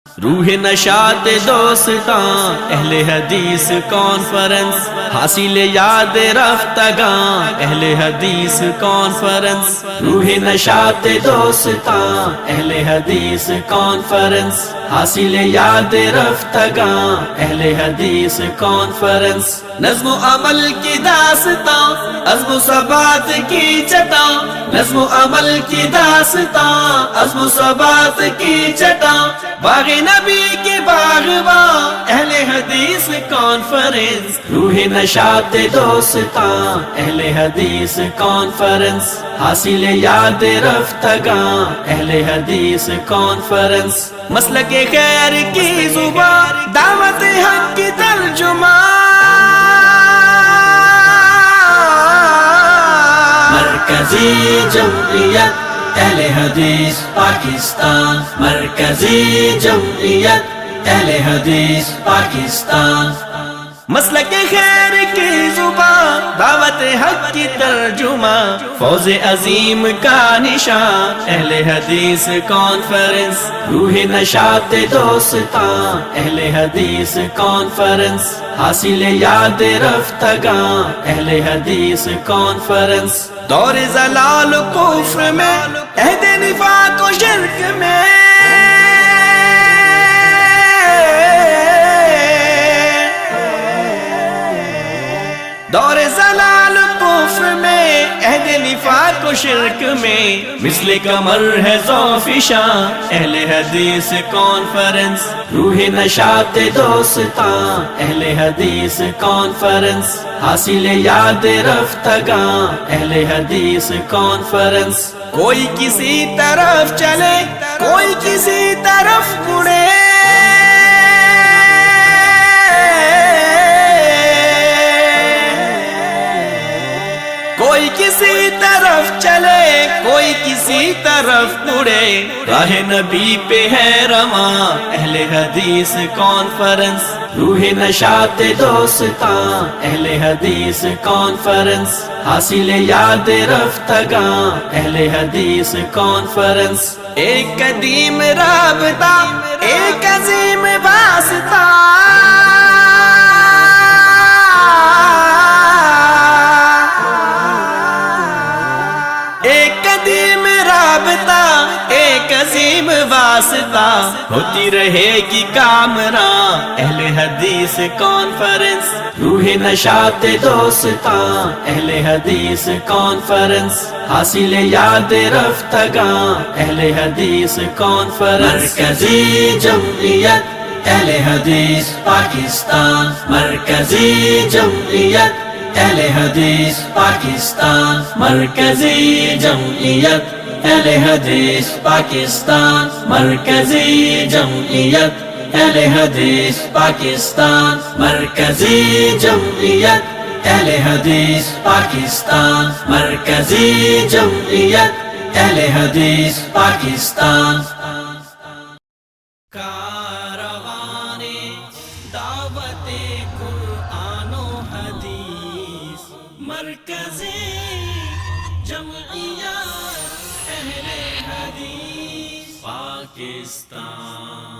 روح نشاط دوستاں اہل حدیث کانفرنس، حاصل یاد رفتگاں اہل حدیث کانفرنس۔ روح نشاط دوستاں اہل حدیث کانفرنس، حاصل یاد رفتگاں اہل حدیث کانفرنس۔ نظم و عمل کی داستاں، عزم و ثبات کی چٹاں، نظم و عمل کی داستاں، عزم و ثبات کی چٹاں، باغ نبی کے باغباں اہل حدیث کانفرنس۔ روح نشاط دوستاں اہل حدیث کانفرنس، حاصل یاد رفتگاں اہل حدیث کانفرنس۔ مسلک خیر کی زبان، دعوت حق کی ترجمہ، مرکزی جمعیت اہل حدیث پاکستان، مرکزی جمعیت اہل حدیث پاکستان۔ مسلک خیر کی زبان، دعوت حق کی ترجمہ، فوز عظیم کا نشان اہل حدیث کانفرنس۔ روح نشاط دوستاں اہل حدیث کانفرنس، حاصل یاد رفتگاں اہل حدیث کانفرنس۔ دور زلال و کفر میں، عہد نفاق و شرک میں، دور زلال کفر میں، عہد نفاق و شرک میں، مثل کمر ہے ذوفشاں اہل حدیث کانفرنس۔ روح نشاط دوستاں اہل حدیث کانفرنس، حاصل یاد رفتگاں اہل حدیث کانفرنس۔ کوئی کسی طرف چلے، کوئی کسی طرف مڑے، کوئی کسی طرف چلے، کوئی کسی طرف مڑے، راہ نبی پہ ہے رواں اہل حدیث کانفرنس۔ روح نشاط دوستاں اہل حدیث کانفرنس، حاصل یاد رفتگاں اہل حدیث کانفرنس۔ ایک قدیم رابطہ، ایک عظیم واسطہ، ایک قدیم رابطہ، ایک عظیم واسطہ، ہوتی رہے گی کامراں اہل حدیث کانفرنس۔ روح نشاط دوستاں اہل حدیث کانفرنس، حاصل یاد رفتگاں اہل حدیث کانفرنس۔ مرکزی جمعیت اہل حدیث پاکستان، مرکزی جمعیت اہل حدیث پاکستان، مرکزی جمعیت اہل حدیث پاکستان، مرکزی جمعیت اہل حدیث پاکستان، مرکزی جمعیت اہل حدیث پاکستان، مرکزی جمعیت اہل حدیث پاکستان۔ مرکزی جمعیت اہل حدیث پاکستان۔